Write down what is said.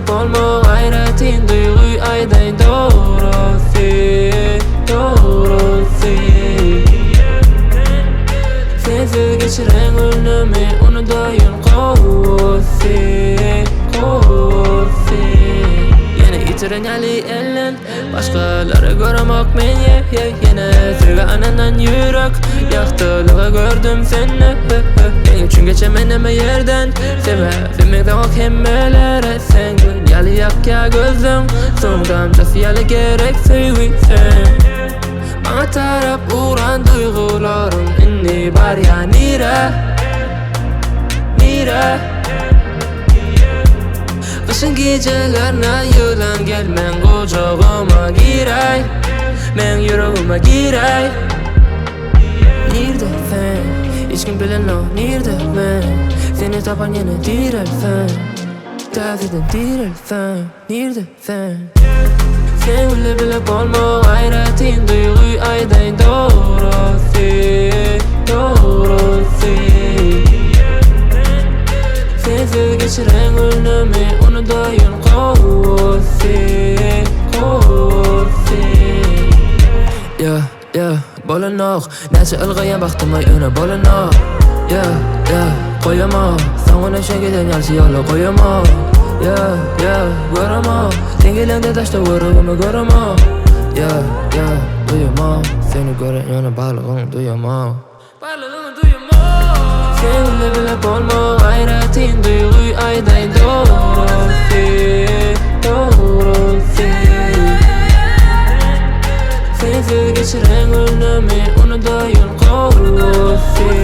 bilip olma gayretin duyguy aydayn doğrusu sensiz geçiren günümü unutayım kovsi yine itiren ali ellen başkaları göremek men yine sevgi ananan yürek yaktılığı gördüm seni en üçün geçemeneme yerden sevmekten o kemmelere sen gün yalı yak ya gözüm son damcası yalı gerek sevgi sen bana taraf uğran duygularım inni var ya nire kışın gecelerine yılan gelmen kucağıma giray men yüreğime giray nerede sen hiç kim bilen o nerede ben seni tapan yine direlsen tazeden direlsen nerede sen sen bilip olma gayretin duyguy aydayn doğrusu sensiz geçiren günümü unutayım kovsi bolanok näçe ılgayan baktıma yöne bolanok koyama sana neşe giden yalçı yola koyama görama dengelende taşta vurugumı görama duyamam seni gören yana bağlılığını duyamam seninle bilip olma gayretin duyguy aydayn doğrusu sensiz geçiren günümü unutayım kovsi